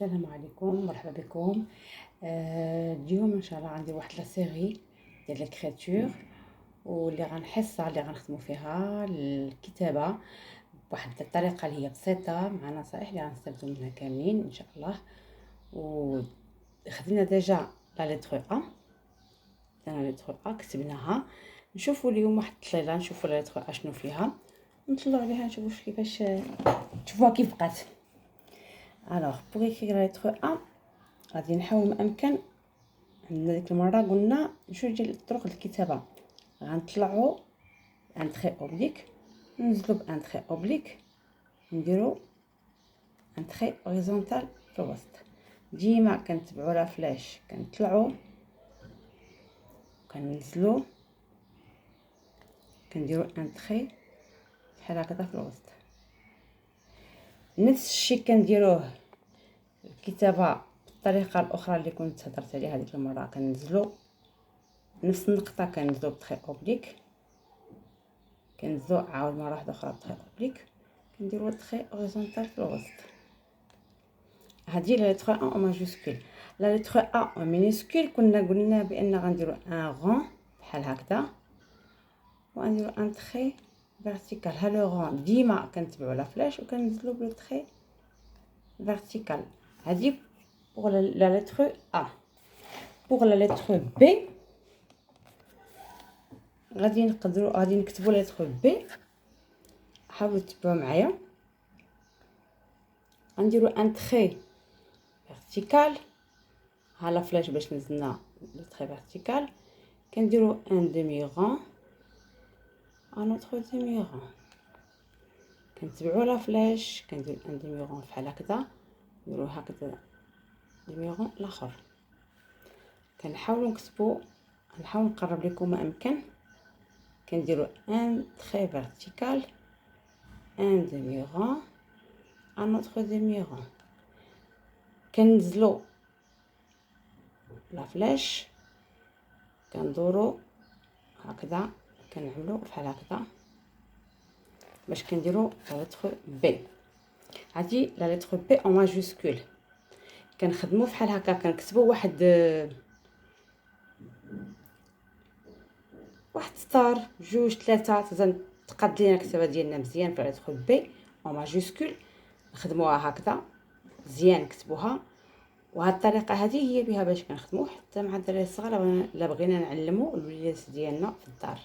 السلام عليكم، مرحبا بكم. اليوم ان شاء الله عندي واحد لا سيري ديال ليكريتور، واللي غنحصه اللي غنخدموا فيها الكتابه بواحد الطريقه اللي هي بسيطه، مع نصائح اللي غنستافدوا منها كاملين ان شاء الله. وخدينا ديجا لا لتر ا، لا لتر ا كتبناها. نشوفوا اليوم واحد الطليله، نشوفوا لا لتر ا شنو فيها، نطلعوا عليها نشوفوا كيفاش تشوفوها كيف بقات. الوغ بوغ écrire la lettre A غادي نحاول ما امكن. عندنا ديك المره قلنا شنو ديال طرق الكتابه، غنطلعوا ان تري اوبليك، ننزلوا بان تري اوبليك، نديروا ان تري هوريزونتال في الوسط. ديما كنتبعوا لا فلاش، كنطلعوا كننزلوا كنديروا ان تري بحال هكذا في الوسط. نفس الشيء كنديروه الكتابه بالطريقه الاخرى اللي كنت هضرت عليها هذيك المره. كننزلوا نفس النقطه، كنزلوا بتري اوبليك، كنزلوا عاود مره واحده اخرى بتري اوبليك، كنديروا تري هوريزونتال في الوسط. هذه لا لتر ا او ماجيسكول. لا لتر ا او مينيسكول قلنا بان غنديروا ان غون بحال هكذا، وغنديروا ان تري فيرتيكال. ها لو غون ديما كنتبعوا لا فلاش وكننزلوا بلو تري فيرتيكال. هذه pour la lettre A. pour la lettre B غادي نكتبوا لا لتر بي. حاولوا تتبعوا معايا. غنديروا ان تري فيرتيكال، ها لا فلاش باش نزلنا لو تري فيرتيكال، كنديروا ان ديمي غون ان اوتر ديمي غون، كنتبعوا لا فلاش، كنديروا ان ديمي غون بحال هكذا، نديروا هكذا ديمي غون الاخر. كنحاولوا نكتبوا، نحاول نقرب لكم ما امكن. كنديروا ان تري فيرتيكال، ان ديمي غون ان اوتر ديمي غون، كنزلوا لا فلاش، كندوروا هكذا، كنعملوا بحال هكذا باش كنديروا لا لتر بي. هذه لا لتر بي او ماجيسكول. كنخدموا بحال هكا، كنكتبوا واحد ستار جوج ثلاثه تقاد لينا الكتابه ديالنا مزيان في لا لتر بي او ماجيسكول. نخدموها هكذا مزيان، نكتبوها. وهاد الطريقه هذه هي بها باش كنخدموا حتى مع الدراري الصغار الا بغينا نعلموا الوليدات ديالنا في الدار.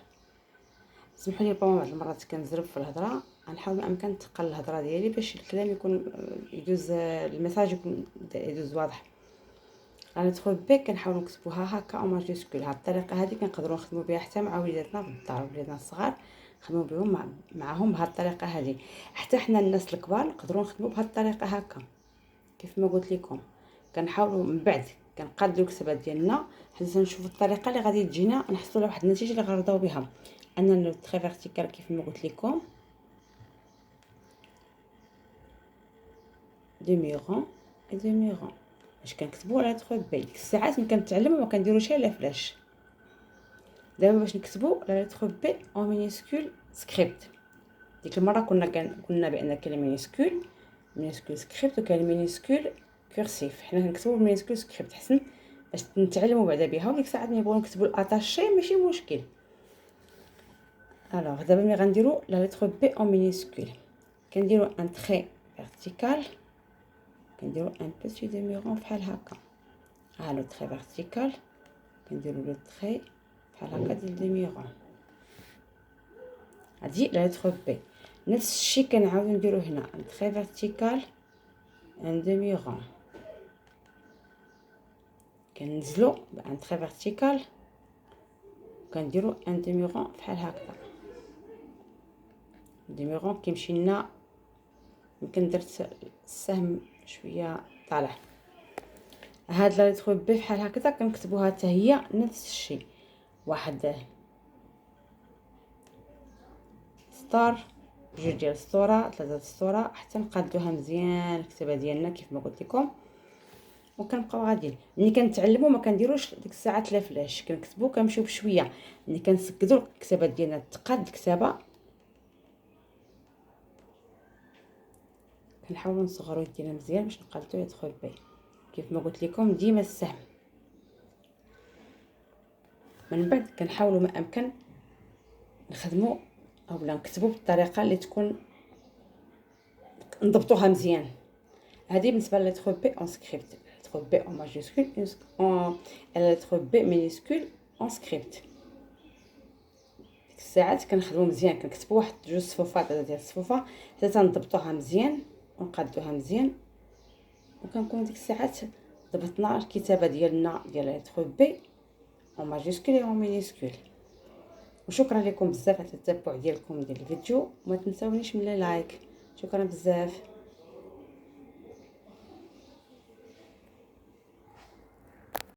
سمحوا لي بعض المرات كنزرب في الهضره، غنحاول ما امكن نتقل الهضره ديالي باش الكلام يكون يدوز، الميساج يكون يدوز واضح. لا لتر بي كنحاولوا نكتبوها هكا او ماجيسكول. هاد الطريقه هذه كنقدروا نخدموا بها حتى مع وليداتنا في الدار، وليداتنا الصغار نخدموا بهم معاهم بهاد الطريقه هذه. حتى حنا الناس الكبار نقدروا نخدموا بهاد الطريقه هكا كيف ما قلت لكم. كنحاولوا من بعد كنقادوا الكتابه ديالنا حتى نشوفوا الطريقه اللي غادي تجينا، نحصلوا على واحد النتيجه اللي غنرضاو بها. انا لو تري فيرتيكال كيف ما قلت لكم، ديمي غون اي ديمي غون باش كنكتبوا لا لتر بي. ديك الساعات ملي كنتعلموا ما كنديروش لا فلاش. دابا باش نكتبوا لا لتر بي او مينيسكول سكريبت. ديك المره قلنا بان كاين مينيسكول سكريبت وكاين مينيسكول كورسيف. حنا كنكتبوا بالمينيسكول سكريبت حسن باش نتعلموا بعدا بها، وديك الساعات ملي نبغيو نكتبوا الاتاشي ماشي مشكل. الوغ دابا ملي غنديروا لا لتر بي او مينيسكول، كنديروا ان تري فيرتيكال، كنديروا ان بيتي ديمي غون بحال هكا. ها لو تري فيرتيكال، كنديروا لو تري بحال هكا ديال ديمي غون. هادي لا لتر بي. نفس الشيء كنعاودو نديرو هنا ان تري فيرتيكال، ان ديمي غون، كننزلو بان تري فيرتيكال، كنديرو ان ديمي غون بحال هكذا. ديمي غون كيمشي لنا، يمكن درت السهم شويه طالع. هاد لا لتر بي بحال هكذا كنكتبوها حتى هي نفس الشيء، واحد ستار، جوج ديال السطوره، ثلاثه السطوره، حتى نقادوها مزيان الكتابه ديالنا كيف ما قلت لكم. وكنبقاو غاديين. ملي كنتعلموا ما كنديروش ديك الساعات لا فلاش، كنكتبوا كنمشيو بشويه. ملي كنسكدوا الكتابه ديالنا تقاد الكتابه كنحاولوا نصغروا يدينا مزيان باش نقادو يدخل بي. كيف ما قلت لكم ديما السهم. من بعد كنحاولوا ما امكن نخدموا اولا نكتبوا بالطريقه اللي تكون نضبطوها مزيان. هذه بالنسبه للتر بي اون سكريبت، لتر بي اون ماجيسكول اون لتر بي مينيسكول اون سكريبت. ديك الساعات كنخدموا مزيان، كنكتبوا واحد جوج صفوفات ديال الصفوفه حتى تنضبطوها مزيان ونقادوها مزيان، وكنكون ديك الساعات ضبطنا الكتابه ديالنا ديال لتر بي اون ماجيسكول اون مينيسكول. وشكرا لكم بزاف على التتبع ديالكم ديال الفيديو، وما تنساونيش من لايك. شكرا بزاف.